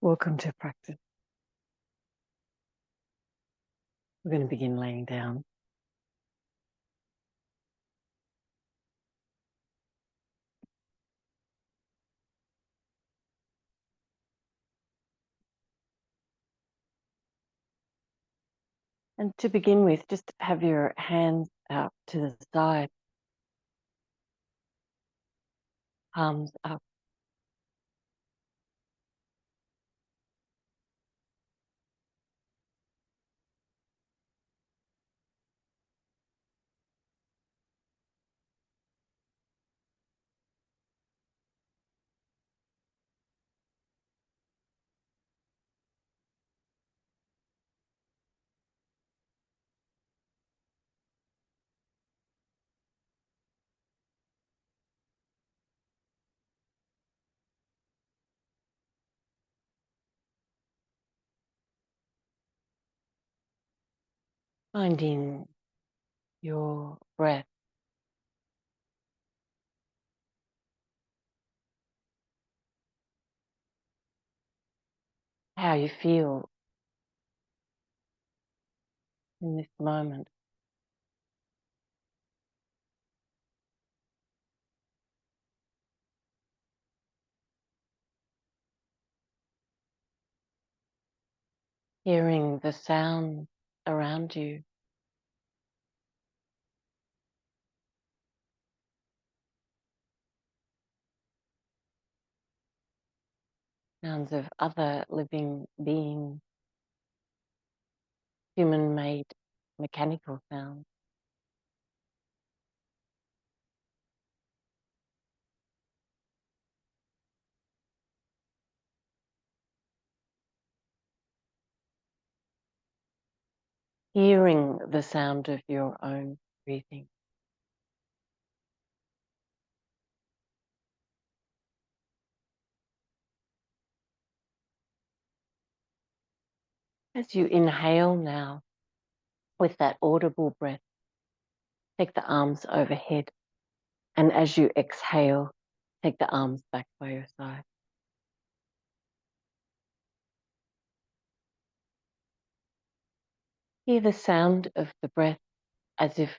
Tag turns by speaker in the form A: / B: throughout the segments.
A: Welcome to practice. We're going to begin laying down. And to begin with, just have your hands out to the side, palms up. Finding your breath, how you feel in this moment. Hearing the sound around you. Sounds of other living beings, human-made mechanical sounds. Hearing the sound of your own breathing. As you inhale now, with that audible breath, take the arms overhead. And as you exhale, take the arms back by your side. Hear the sound of the breath as if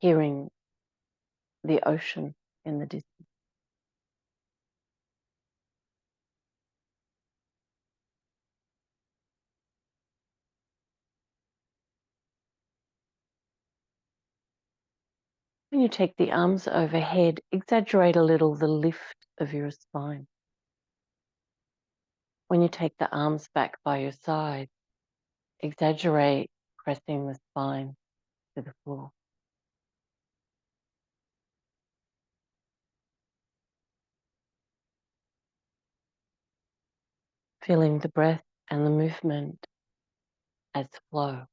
A: hearing the ocean in the distance. When you take the arms overhead, exaggerate a little the lift of your spine. When you take the arms back by your side, exaggerate pressing the spine to the floor. Feeling the breath and the movement as flow.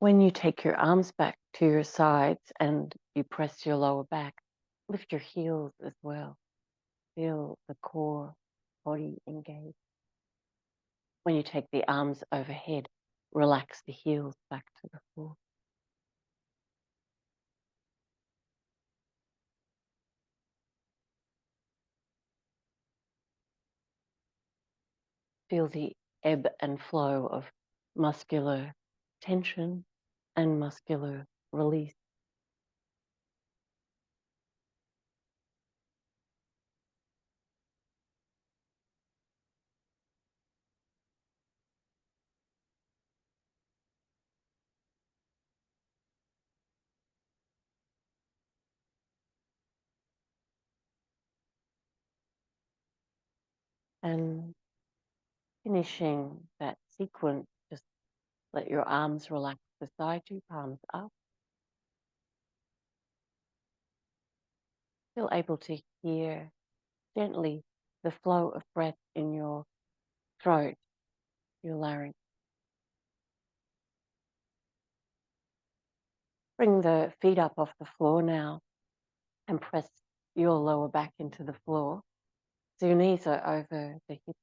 A: When you take your arms back to your sides and you press your lower back, lift your heels as well. Feel the core body engage. When you take the arms overhead, relax the heels back to the floor. Feel the ebb and flow of muscular tension and muscular release. And finishing that sequence, just let your arms relax beside you, palms up. Feel able to hear gently the flow of breath in your throat, your larynx. Bring the feet up off the floor now and press your lower back into the floor. So your knees are over the hips.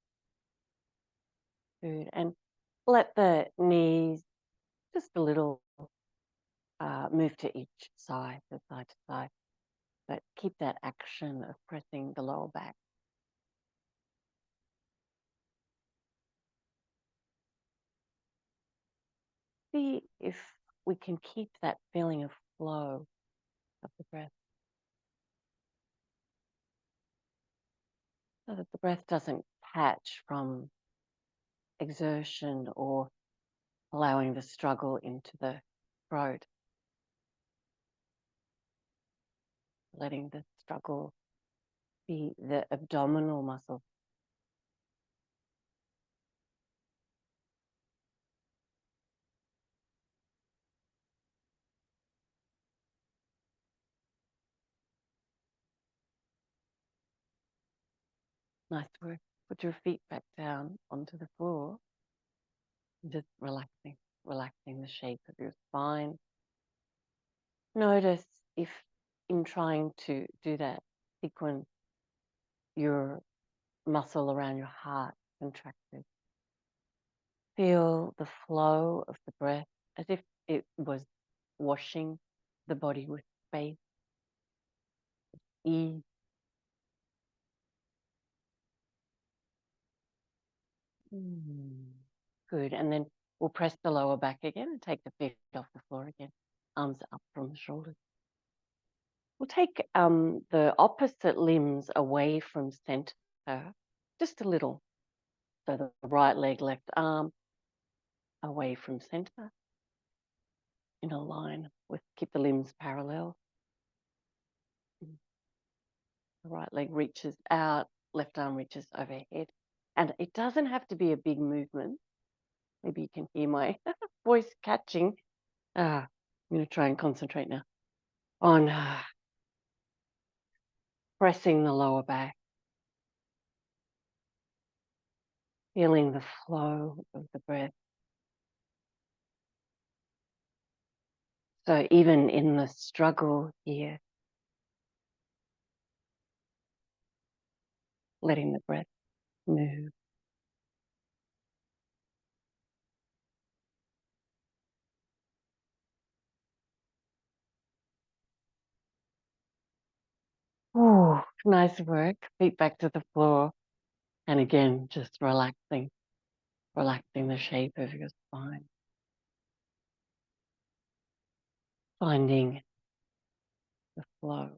A: Good. And let the knees just a little move to each side, to side to side. But keep that action of pressing the lower back. See if we can keep that feeling of flow of the breath, so that the breath doesn't catch from exertion or allowing the struggle into the throat, letting the struggle be the abdominal muscle. Nice work. Put your feet back down onto the floor. Just relaxing the shape of your spine. Notice if in trying to do that sequence, your muscle around your heart contracted. Feel the flow of the breath as if it was washing the body with space, ease. Good. And then we'll press the lower back again and take the feet off the floor again. Arms up from the shoulders. We'll take the opposite limbs away from center, just a little. So the right leg, left arm away from center in a line with, keep the limbs parallel. The right leg reaches out, left arm reaches overhead. And it doesn't have to be a big movement. Maybe you can hear my voice catching. I'm going to try and concentrate now on pressing the lower back, feeling the flow of the breath. So even in the struggle here, letting the breath move. Oh, nice work. Feet back to the floor. And again, just relaxing the shape of your spine. Finding the flow,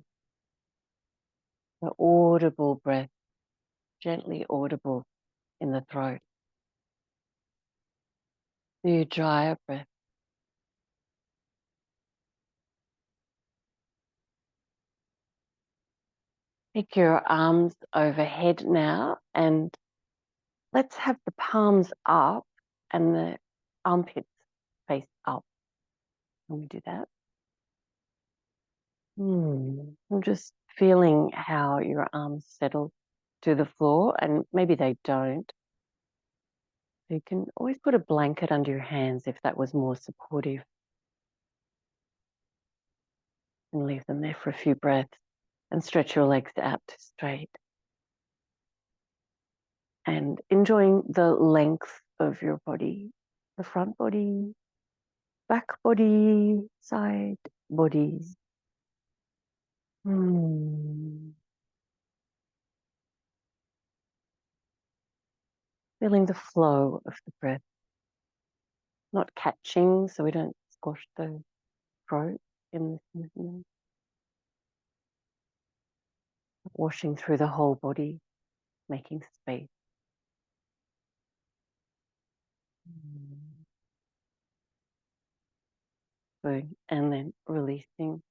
A: the audible breath, gently audible in the throat. The drier breath. Take your arms overhead now and let's have the palms up and the armpits face up. When we do that. I'm just feeling how your arms settle to the floor, and maybe they don't. You can always put a blanket under your hands if that was more supportive. And leave them there for a few breaths and stretch your legs out to straight. And enjoying the length of your body, the front body, back body, side bodies. Feeling the flow of the breath, not catching so we don't squash the throat in this movement. Washing through the whole body, making space. Good. And then releasing.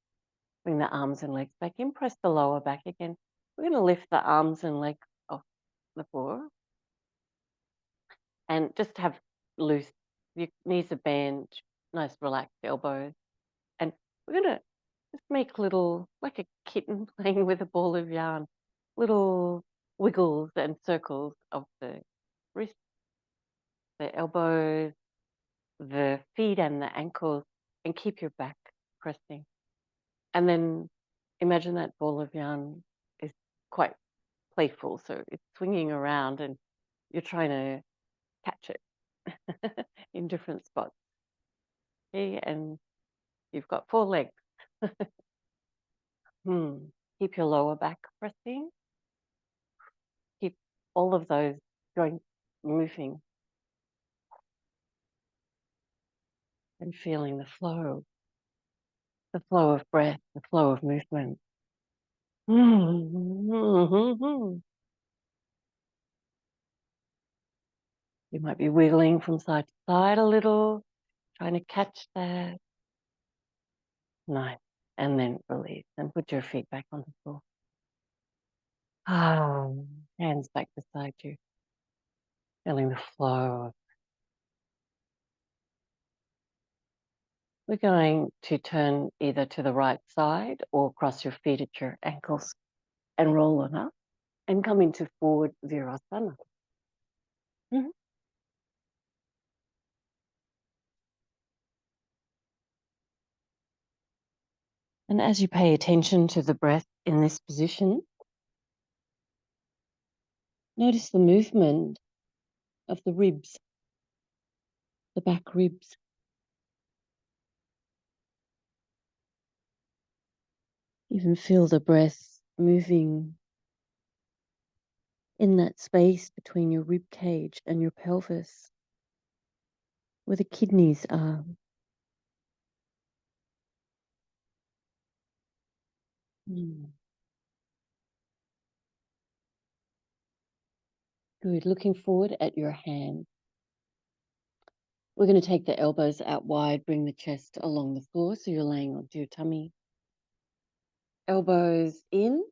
A: Bring the arms and legs back in. Press the lower back again. We're going to lift the arms and legs off the floor. And just have loose, your knees are bent, nice relaxed elbows. And we're going to just make little, like a kitten playing with a ball of yarn, little wiggles and circles of the wrists, the elbows, the feet and the ankles, and keep your back pressing. And then imagine that ball of yarn is quite playful, so it's swinging around and you're trying to catch it in different spots. Okay, and you've got 4 legs. Keep your lower back pressing. Keep all of those joints moving and feeling the flow of breath, the flow of movement. You might be wiggling from side to side a little, trying to catch that. Nice. And then release and put your feet back on the floor. Hands back beside you. Feeling the flow. We're going to turn either to the right side or cross your feet at your ankles and roll on up and come into forward virasana. And as you pay attention to the breath in this position, notice the movement of the ribs, the back ribs. Even feel the breath moving in that space between your rib cage and your pelvis, where the kidneys are. Good. Looking forward at your hand. We're going to take the elbows out wide, bring the chest along the floor so you're laying onto your tummy. Elbows in,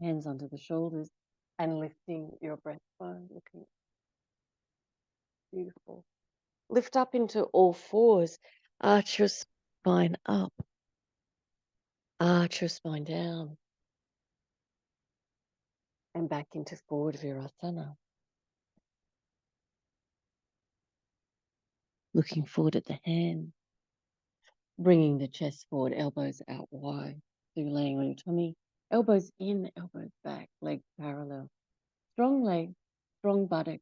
A: hands onto the shoulders, and lifting your breastbone. Looking beautiful. Lift up into all fours. Arch your spine up. Arch your spine down. And back into forward virasana. Looking forward at the hand. Bringing the chest forward, elbows out wide. So you're laying on your tummy. Elbows in, elbows back, legs parallel. Strong legs, strong buttock.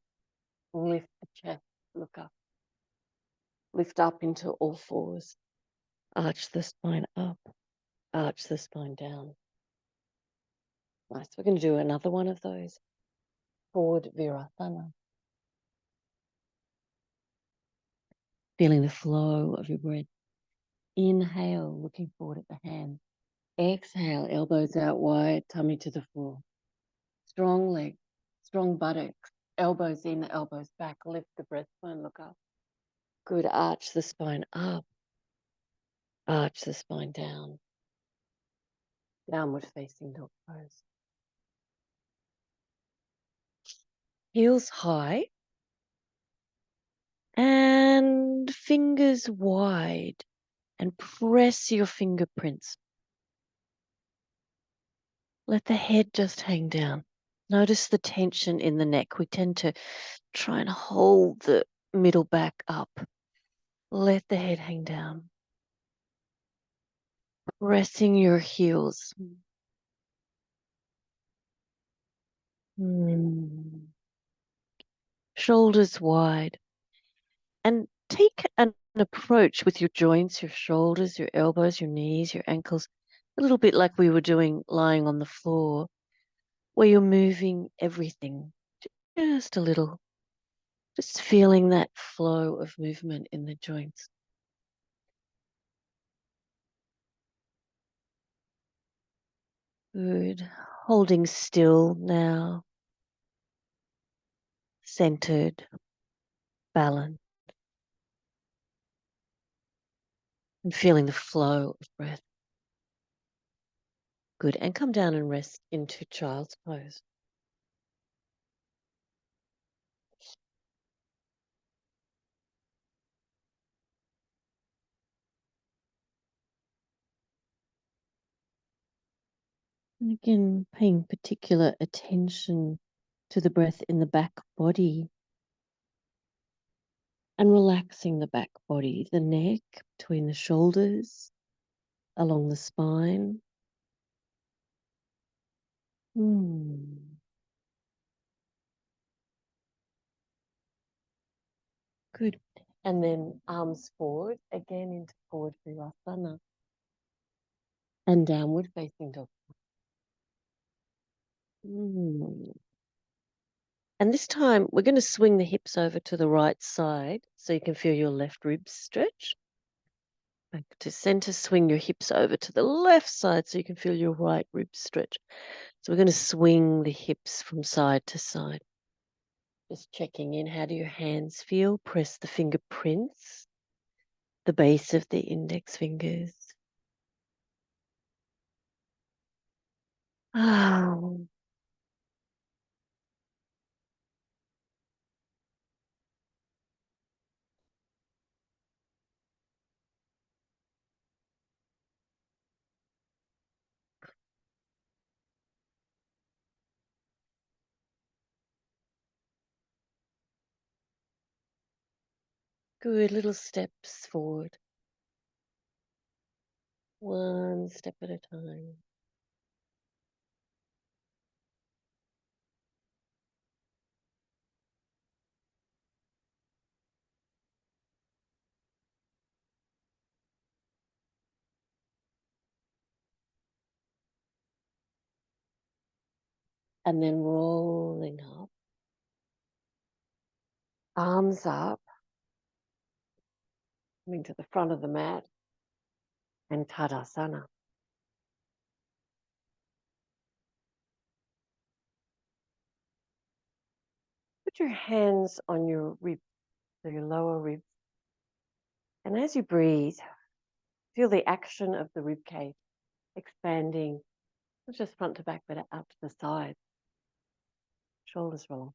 A: Lift the chest, look up. Lift up into all fours. Arch the spine up. Arch the spine down. Nice. We're going to do another one of those. Forward virasana. Feeling the flow of your breath. Inhale, looking forward at the hand. Exhale, elbows out wide, tummy to the floor. Strong legs, strong buttocks, elbows in, elbows back. Lift the breastbone, look up. Good. Arch the spine up. Arch the spine down. Downward facing dog pose. Heels high and fingers wide, and press your fingerprints. Let the head just hang down. Notice the tension in the neck. We tend to try and hold the middle back up. Let the head hang down. Pressing your heels. Shoulders wide. And take an approach with your joints, your shoulders, your elbows, your knees, your ankles, a little bit like we were doing lying on the floor, where you're moving everything just a little, just feeling that flow of movement in the joints. Good. Holding still now, centered, balanced, and feeling the flow of breath. Good. And come down and rest into child's pose. And again, paying particular attention to the breath in the back body and relaxing the back body, the neck between the shoulders, along the spine. Good. And then arms forward, again into forward virasana. And downward facing dog. And this time we're going to swing the hips over to the right side so you can feel your left ribs stretch. Back to center, swing your hips over to the left side so you can feel your right ribs stretch. So we're going to swing the hips from side to side. Just checking in. How do your hands feel? Press the fingerprints, the base of the index fingers. Good little steps forward. One step at a time. And then rolling up. Arms up. Coming to the front of the mat. And Tadasana. Put your hands on your ribs, so your lower ribs. And as you breathe, feel the action of the rib cage expanding, not just front to back, but out to the side. Shoulders relax.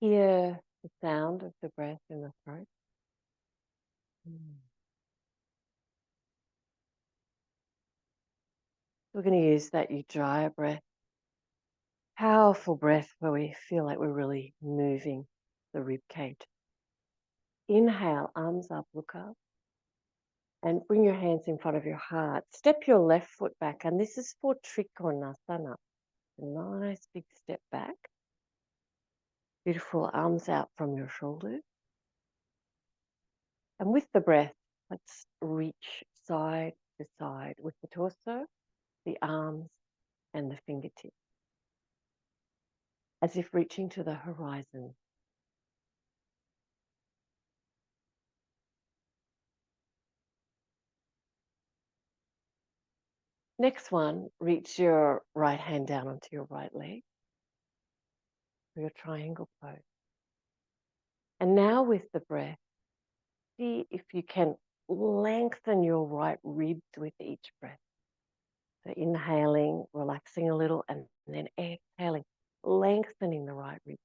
A: Hear the sound of the breath in the throat. We're going to use that Ujjayi breath, powerful breath where we feel like we're really moving the rib cage. Inhale, arms up, look up, and bring your hands in front of your heart. Step your left foot back, and this is for Trikonasana. A nice big step back. Beautiful, arms out from your shoulders. And with the breath, let's reach side to side with the torso, the arms, and the fingertips, as if reaching to the horizon. Next one, reach your right hand down onto your right leg for your triangle pose. And now with the breath, see if you can lengthen your right ribs with each breath. So inhaling, relaxing a little, and then exhaling, lengthening the right rib.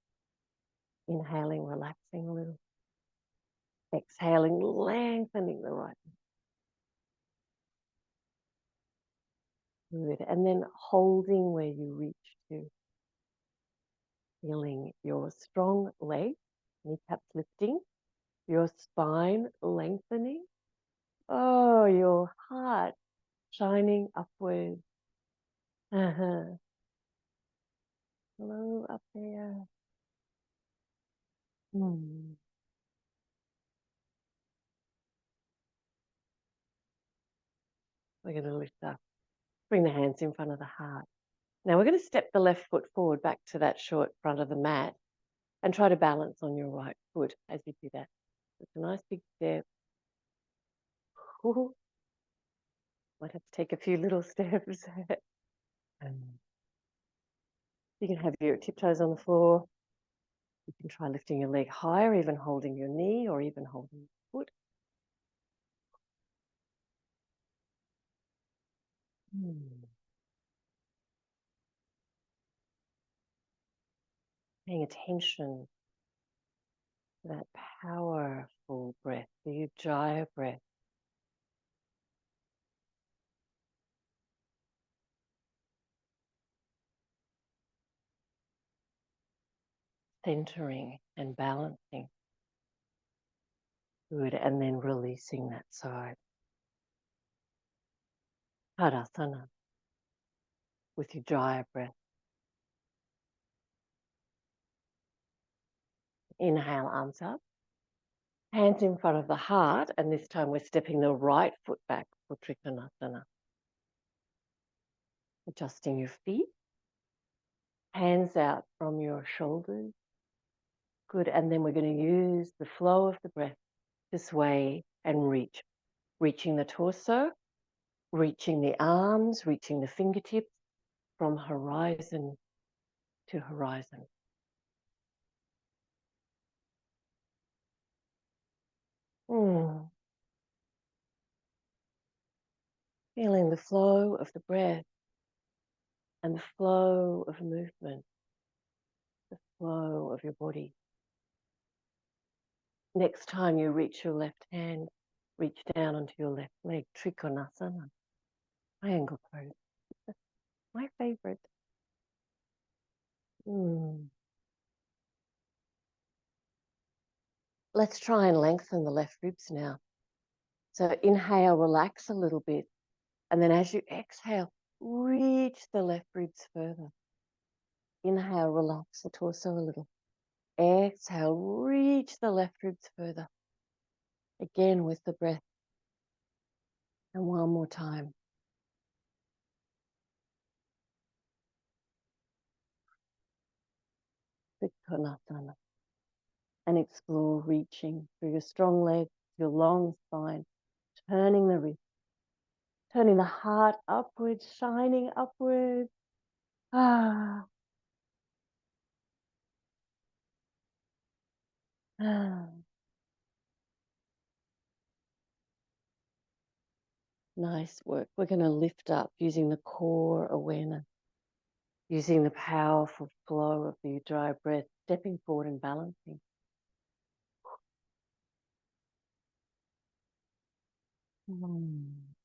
A: Inhaling, relaxing a little. Exhaling, lengthening the right rib. Good. And then holding where you reach to. Feeling your strong legs, kneecaps lifting, your spine lengthening. Oh, your heart shining upwards. Hello, up there. We're going to lift up. Bring the hands in front of the heart. Now we're going to step the left foot forward back to that short front of the mat and try to balance on your right foot as you do that. It's a nice big step. Ooh. Might have to take a few little steps. You can have your tiptoes on the floor. You can try lifting your leg higher, even holding your knee or even holding your foot. Paying attention to that powerful breath, the Ujjayi breath. Centering and balancing. Good, and then releasing that side. Tadasana with your dry breath. Inhale, arms up. Hands in front of the heart, and this time we're stepping the right foot back for Trikonasana. Adjusting your feet. Hands out from your shoulders. Good, and then we're going to use the flow of the breath to sway and reach. Reaching the torso, reaching the arms, reaching the fingertips from horizon to horizon. Feeling the flow of the breath and the flow of movement, the flow of your body. Next time you reach your left hand, reach down onto your left leg, Trikonasana, triangle pose. My favorite. Let's try and lengthen the left ribs now. So inhale, relax a little bit. And then as you exhale, reach the left ribs further. Inhale, relax the torso a little. Exhale, reach the left ribs further. Again with the breath. And one more time. Trikonasana. And explore reaching through your strong legs, your long spine, turning the wrist, turning the heart upwards, shining upwards. Ah. Ah. Nice work. We're going to lift up using the core awareness, using the powerful flow of the dry breath, stepping forward and balancing.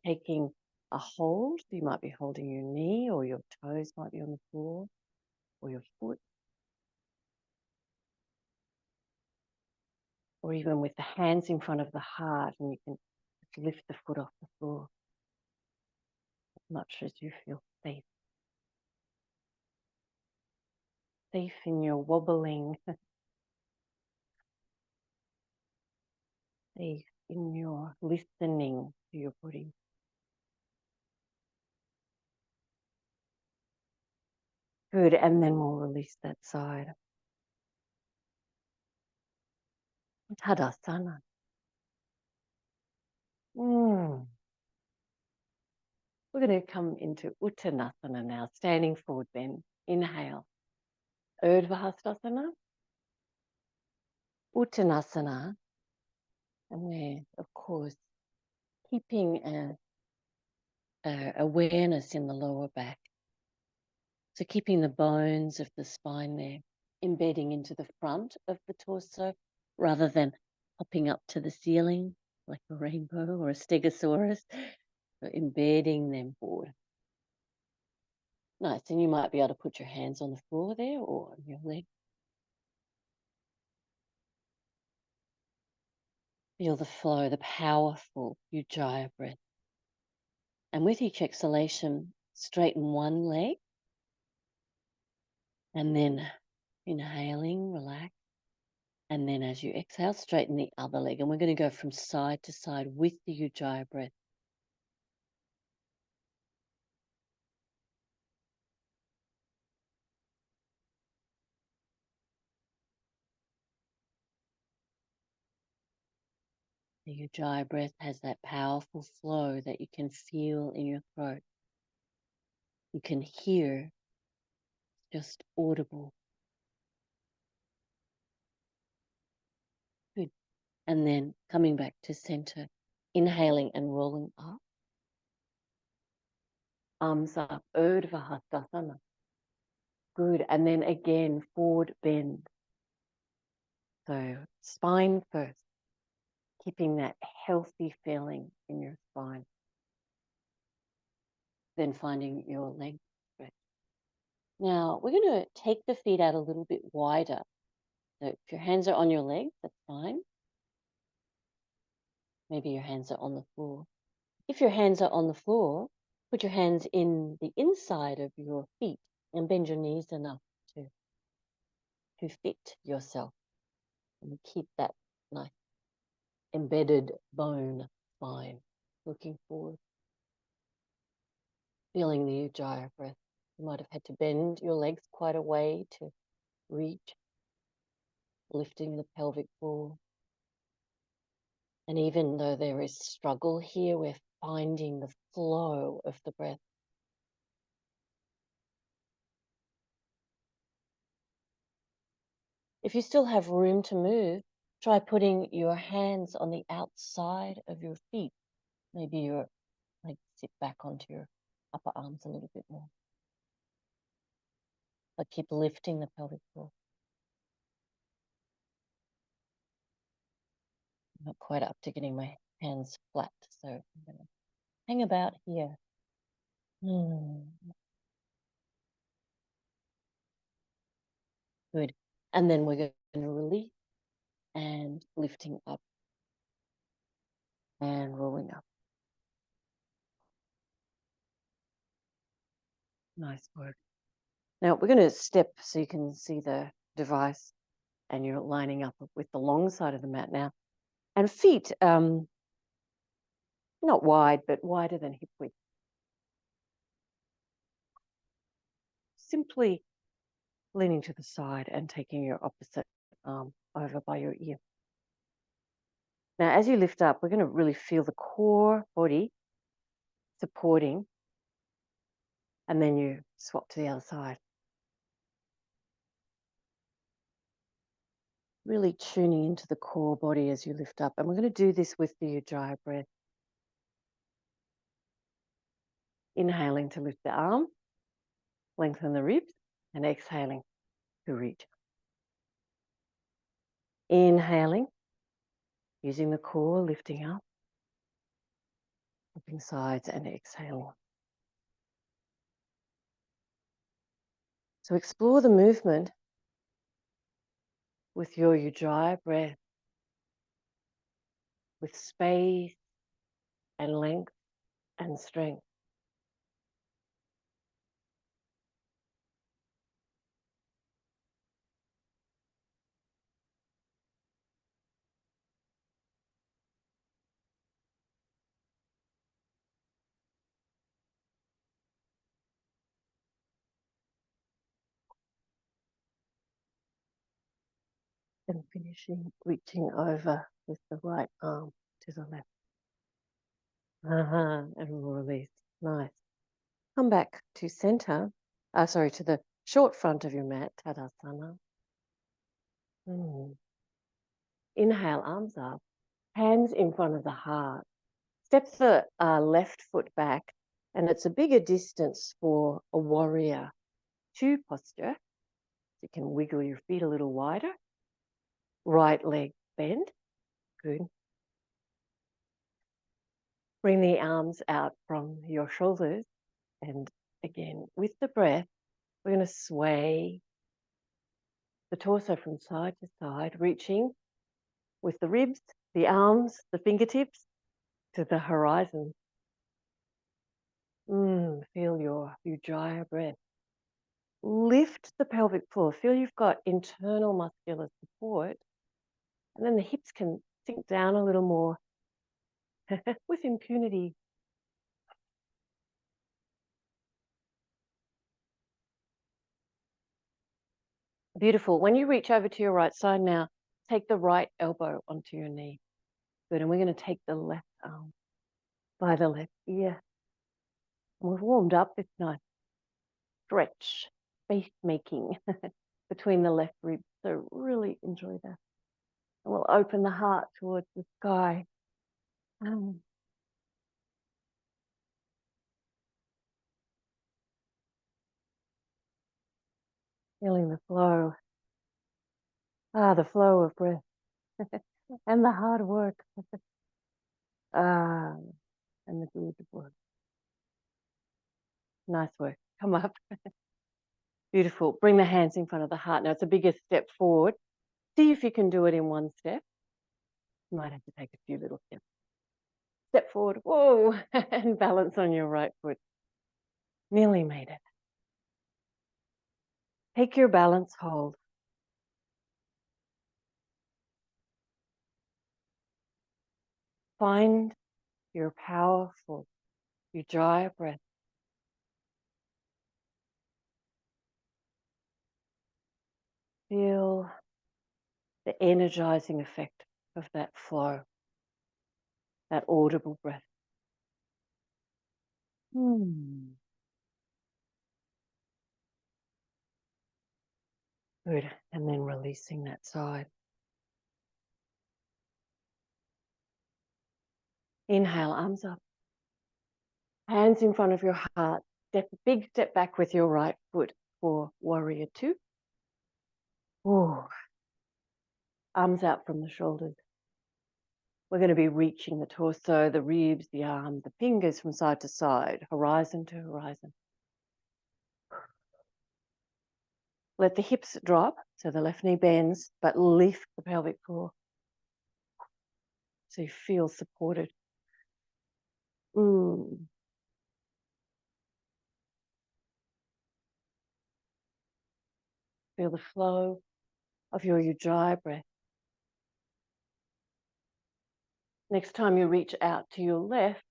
A: Taking a hold. You might be holding your knee, or your toes might be on the floor, or your foot. Or even with the hands in front of the heart, and you can just lift the foot off the floor as much as you feel safe. Safe in your wobbling, safe in your listening to your body. Good, and then we'll release that side. Tadasana. We're going to come into Uttanasana now, standing forward bend. Inhale. Urdhva-hastasana. Uttanasana. And we're, of course, keeping awareness in the lower back. So keeping the bones of the spine there, embedding into the front of the torso rather than hopping up to the ceiling like a rainbow or a stegosaurus. So embedding them forward. Nice, and you might be able to put your hands on the floor there or on your leg. Feel the flow, the powerful Ujjayi breath. And with each exhalation, straighten one leg. And then inhaling, relax. And then as you exhale, straighten the other leg. And we're going to go from side to side with the Ujjayi breath. The Ujjayi breath has that powerful flow that you can feel in your throat. You can hear, just audible. Good. And then coming back to center, inhaling and rolling up. Arms up, Urdhva-hastasana. Good. And then again, forward bend. So spine first, keeping that healthy feeling in your spine. Then finding your leg stretch. Now, we're going to take the feet out a little bit wider. So if your hands are on your legs, that's fine. Maybe your hands are on the floor. If your hands are on the floor, Put your hands in the inside of your feet and bend your knees enough to fit yourself. And keep that nice embedded bone spine looking forward. Feeling the ujjayi breath. You might have had to bend your legs quite a way to reach, lifting the pelvic floor. And even though there is struggle here, we're finding the flow of the breath. If you still have room to move, try putting your hands on the outside of your feet. Maybe your legs sit back onto your upper arms a little bit more. But keep lifting the pelvic floor. I'm not quite up to getting my hands flat, so I'm going to hang about here. Good. And then we're going to release and lifting up and rolling up. Nice work. Now we're going to step so you can see the device and you're lining up with the long side of the mat now. And feet, not wide, but wider than hip width. Simply leaning to the side and taking your opposite arm over by your ear. Now, as you lift up, we're going to really feel the core body supporting, and then you swap to the other side. Really tuning into the core body as you lift up. And we're going to do this with the ujjayi breath. Inhaling to lift the arm, lengthen the ribs, and exhaling to reach. Inhaling, using the core, lifting up, flipping sides and exhaling. So explore the movement with your ujjayi breath, with space and length and strength. And finishing, reaching over with the right arm to the left. And release. Nice. Come back to center. To the short front of your mat, Tadasana. Inhale, arms up, hands in front of the heart. Step the left foot back, and it's a bigger distance for a warrior two posture. You can wiggle your feet a little wider. Right leg bend. Good. Bring the arms out from your shoulders. And again, with the breath, we're going to sway the torso from side to side, reaching with the ribs, the arms, the fingertips to the horizon. Feel your ujjayi breath. Lift the pelvic floor. Feel you've got internal muscular support. And then the hips can sink down a little more with impunity. Beautiful. When you reach over to your right side now, take the right elbow onto your knee. Good. And we're going to take the left arm by the left ear. And we've warmed up this nice stretch, space making between the left ribs. So really enjoy that. And we'll open the heart towards the sky. Feeling the flow. The flow of breath and the hard work. And the good work. Nice work. Come up. Beautiful. Bring the hands in front of the heart. Now it's a bigger step forward. See if you can do it in one step. You might have to take a few little steps. Step forward. Whoa. And balance on your right foot. Nearly made it. Take your balance hold. Find your powerful Ujjayi breath. Feel the energizing effect of that flow, that audible breath. Good. And then releasing that side. Inhale, arms up. Hands in front of your heart. Big step back with your right foot for warrior two. Ooh. Arms out from the shoulders. We're going to be reaching the torso, the ribs, the arms, the fingers from side to side, horizon to horizon. Let the hips drop, so the left knee bends, but lift the pelvic floor so you feel supported. Feel the flow of your Ujjayi breath. Next time you reach out to your left,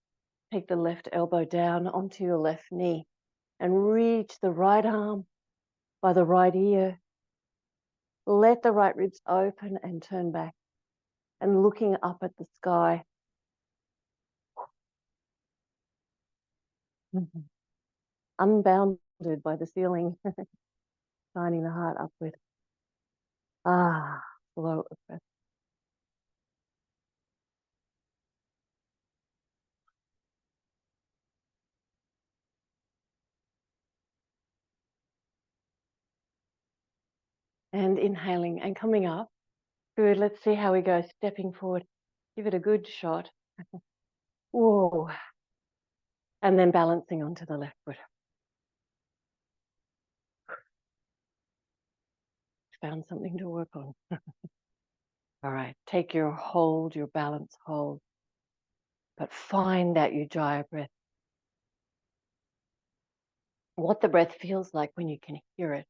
A: take the left elbow down onto your left knee and reach the right arm by the right ear. Let the right ribs open and turn back and looking up at the sky. Unbounded by the ceiling, shining the heart upward. Flow of breath. And inhaling and coming up. Good, let's see how we go, stepping forward. Give it a good shot. Whoa. And then balancing onto the left foot. Found something to work on. All right, take your hold, your balance hold, but find that Ujjayi breath. What the breath feels like when you can hear it.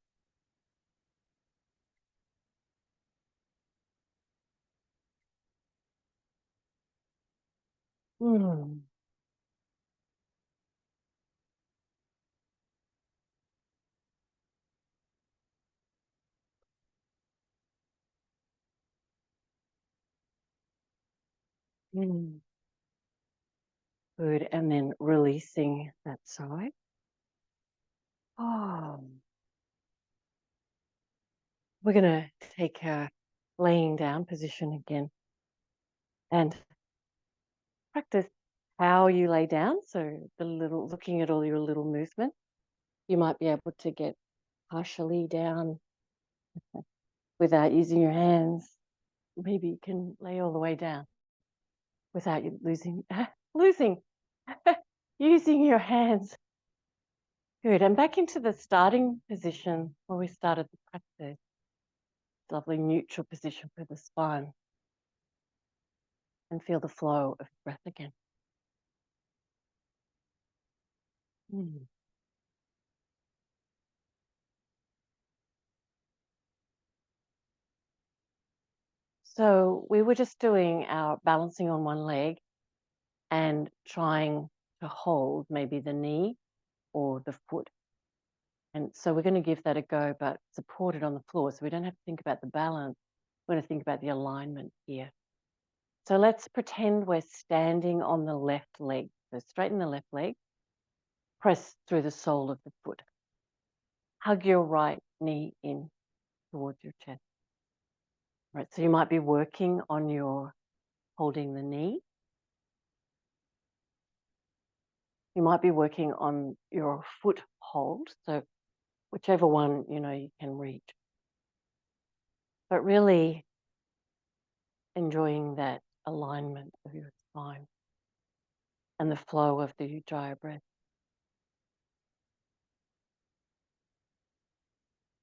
A: Good, and then releasing that side. We're going to take a laying down position again and practice how you lay down. So looking at all your little movements, you might be able to get partially down without using your hands. Maybe you can lay all the way down without you using your hands. Good, and back into the starting position where we started the practice. Lovely neutral position for the spine. And feel the flow of breath again. So we were just doing our balancing on one leg and trying to hold maybe the knee or the foot. And so we're going to give that a go, but supported on the floor. So we don't have to think about the balance. We're going to think about the alignment here. So let's pretend we're standing on the left leg. So straighten the left leg, press through the sole of the foot. Hug your right knee in towards your chest. Right, so you might be working on your holding the knee. You might be working on your foot hold, so whichever one you can reach. But really enjoying that alignment of your spine and the flow of the Ujjayi breath.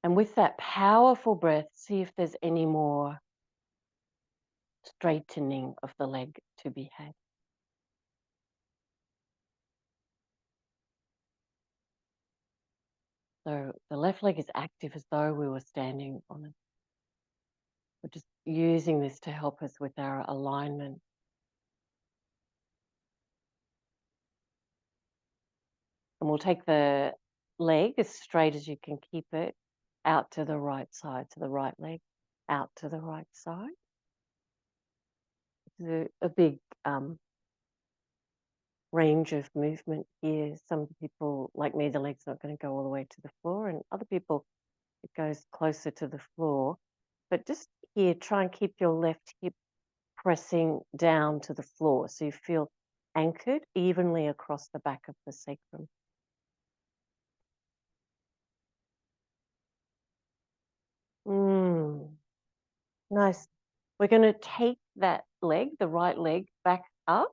A: And with that powerful breath, see if there's any more straightening of the leg to be had. So the left leg is active as though we were standing on it. We're just using this to help us with our alignment. And we'll take the leg as straight as you can keep it out to the right side. So the right leg out to the right side. It's a big range of movement here. Some people, like me, the leg's not going to go all the way to the floor, and other people, it goes closer to the floor. But just here, try and keep your left hip pressing down to the floor so you feel anchored evenly across the back of the sacrum. Nice. We're going to take that leg, the right leg, back up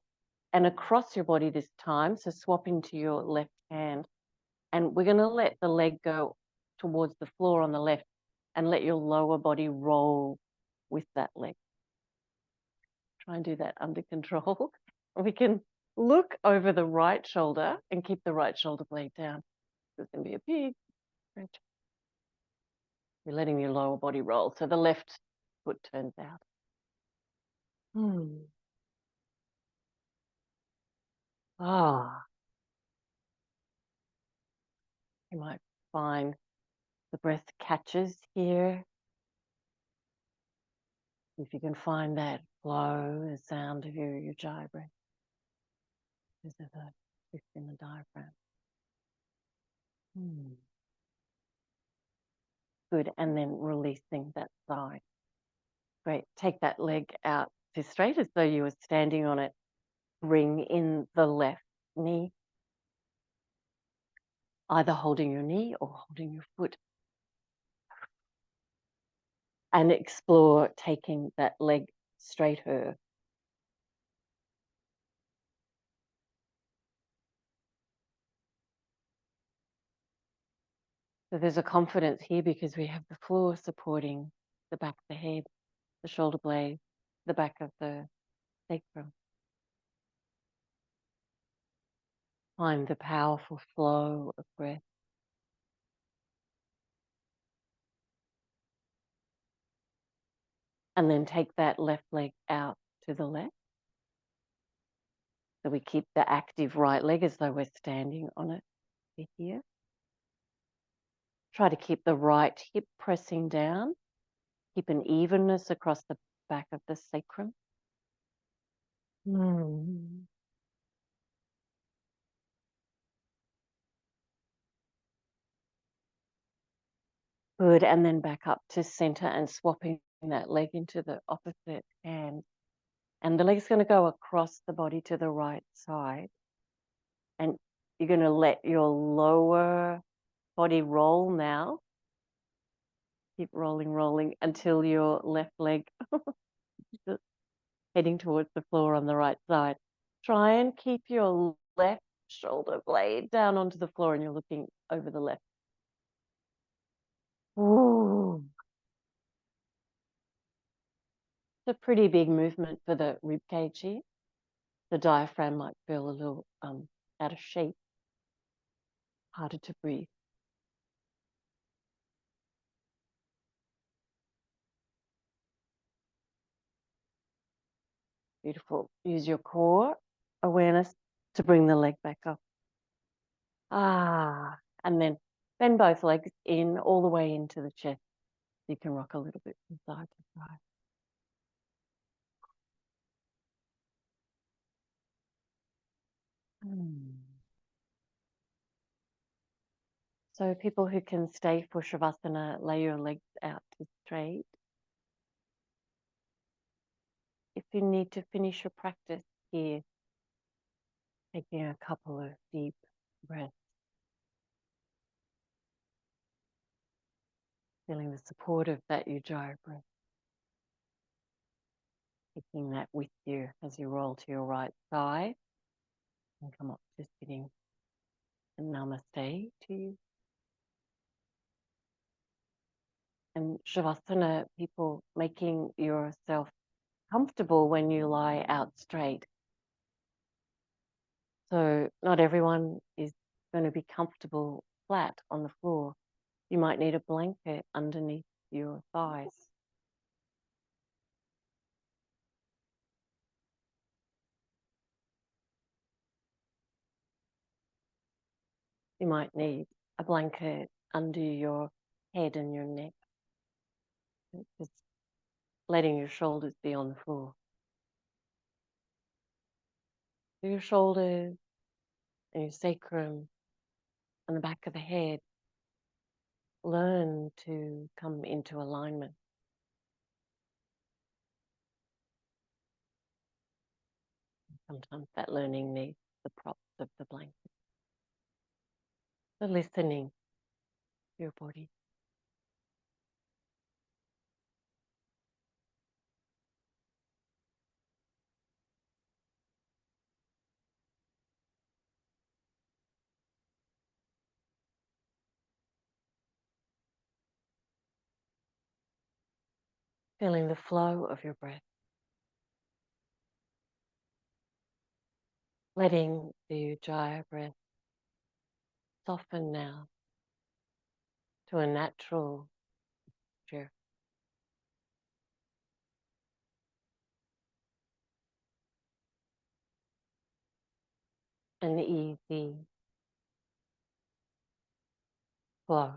A: and across your body this time. So swap into your left hand. And we're going to let the leg go towards the floor on the left and let your lower body roll with that leg. Try and do that under control. We can look over the right shoulder and keep the right shoulder blade down. There's going to be a big stretch. You're letting your lower body roll. So the left foot turns out. Ah. You might find the breath catches here. If you can find that flow, the sound of your ujjayi breath. This is a shift in the diaphragm. Good, and then releasing that side. Great, take that leg out to straight as though you were standing on it. Bring in the left knee, either holding your knee or holding your foot. And explore taking that leg straighter. So there's a confidence here because we have the floor supporting the back of the head, the shoulder blade, the back of the sacrum. Find the powerful flow of breath. And then take that left leg out to the left. So we keep the active right leg as though we're standing on it here. Try to keep the right hip pressing down. Keep an evenness across the back of the sacrum. Good, and then back up to center and swapping that leg into the opposite hand. And the leg's going to go across the body to the right side. And you're going to let your lower body roll now. Keep rolling, rolling until your left leg is heading towards the floor on the right side. Try and keep your left shoulder blade down onto the floor and you're looking over the left. Ooh. It's a pretty big movement for the rib cage here. The diaphragm might feel a little out of shape, harder to breathe. Beautiful. Use your core awareness to bring the leg back up. And then bend both legs in all the way into the chest. You can rock a little bit from side to side. So people who can stay for Shavasana, lay your legs out to straight. If you need to finish your practice here, taking a couple of deep breaths. Feeling the support of that ujjayi breath. Taking that with you as you roll to your right side and come up to sitting. And namaste to you. And Shavasana, people making yourself comfortable when you lie out straight. So not everyone is going to be comfortable flat on the floor, you might need a blanket underneath your thighs. You might need a blanket under your head and your neck. Just letting your shoulders be on the floor. So your shoulders and your sacrum and the back of the head learn to come into alignment. Sometimes that learning needs the props of the blanket. So listening to your body. Feeling the flow of your breath. Letting the Ujjayi breath soften now to a natural gesture. An easy flow.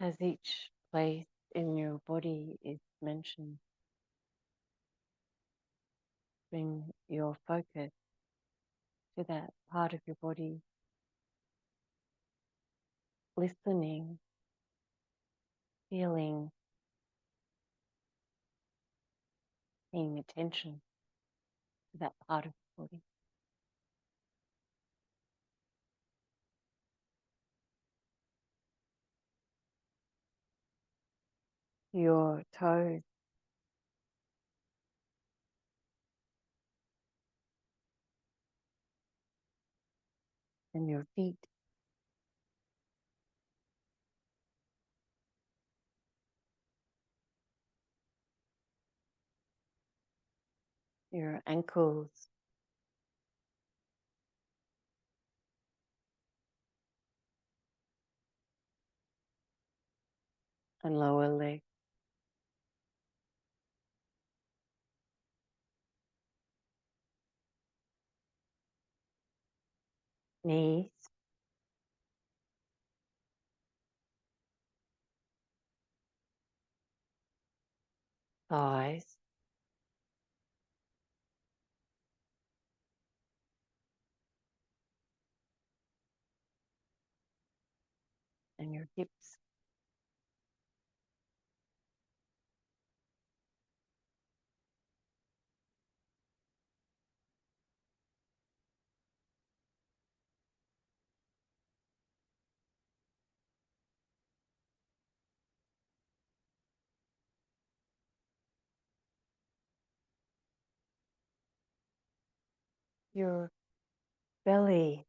A: As each place in your body is mentioned, bring your focus to that part of your body, listening, feeling, paying attention to that part of the body. Your toes, and your feet, your ankles, and lower leg, knees, thighs, and your hips. Your belly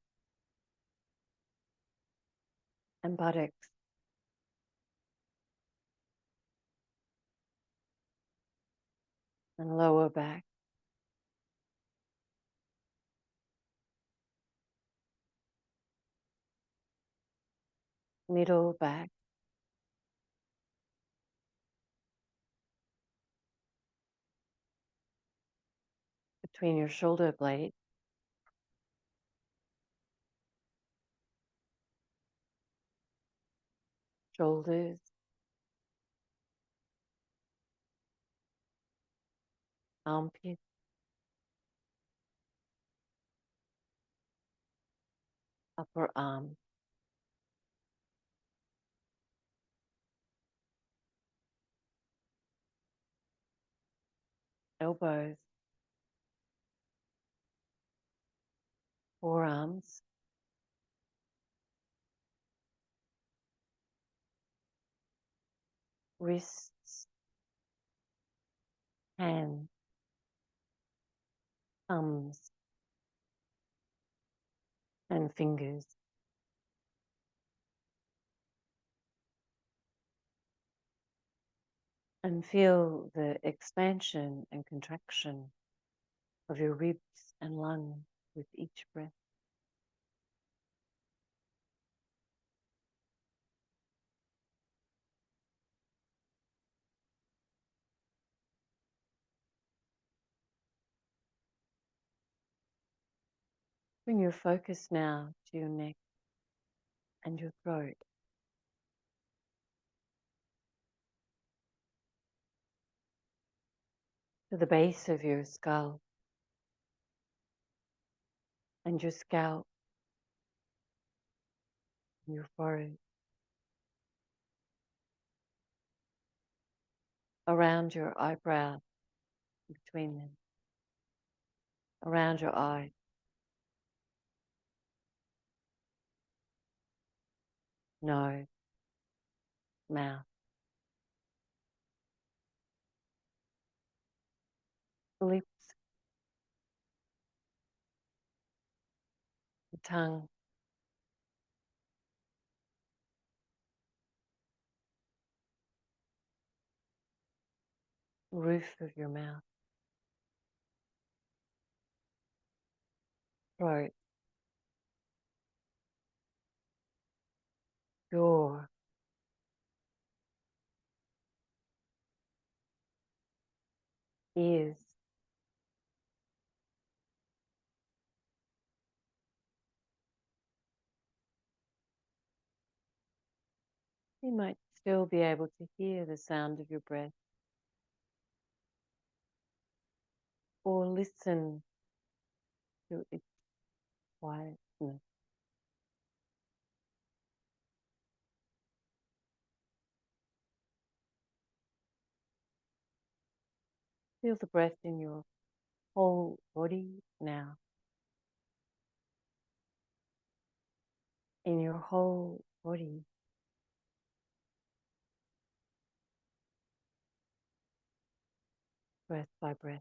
A: and buttocks, and lower back, middle back, between your shoulder blades, shoulders, armpits, upper arms, elbows, forearms, wrists, hands, thumbs, and fingers. And feel the expansion and contraction of your ribs and lungs with each breath. Bring your focus now to your neck and your throat. To the base of your skull and your scalp and your forehead. Around your eyebrows, between them. Around your eyes. Nose, mouth, lips, the tongue, roof of your mouth, throat, jaw, ears, you might still be able to hear the sound of your breath or listen to its quietness. Feel the breath in your whole body now. In your whole body. Breath by breath.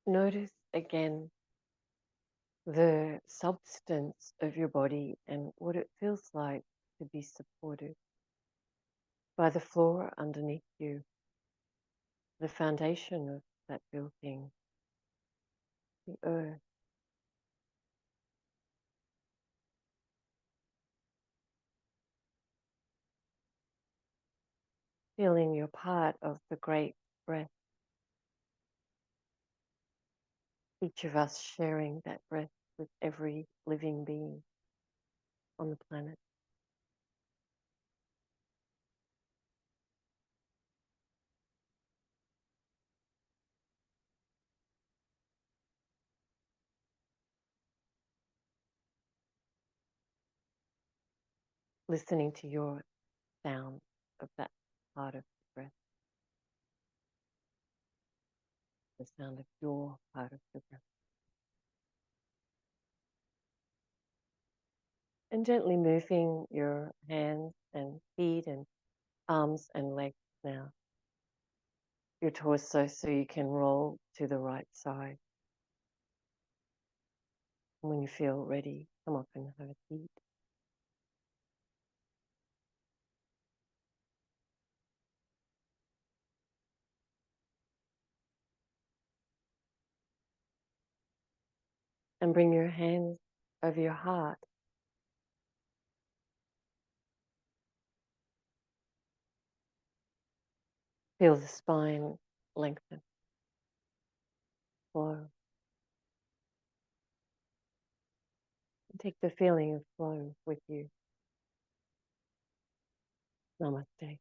A: Notice again the substance of your body and what it feels like to be supported by the floor underneath you, the foundation of that building, the earth. Feeling you're part of the great breath, each of us sharing that breath with every living being on the planet. Listening to your sound of that part of the breath, the sound of your part of the breath. And gently moving your hands and feet and arms and legs now. Your torso so you can roll to the right side. And when you feel ready, come up and have a seat. And bring your hands over your heart. Feel the spine lengthen, flow. And take the feeling of flow with you. Namaste.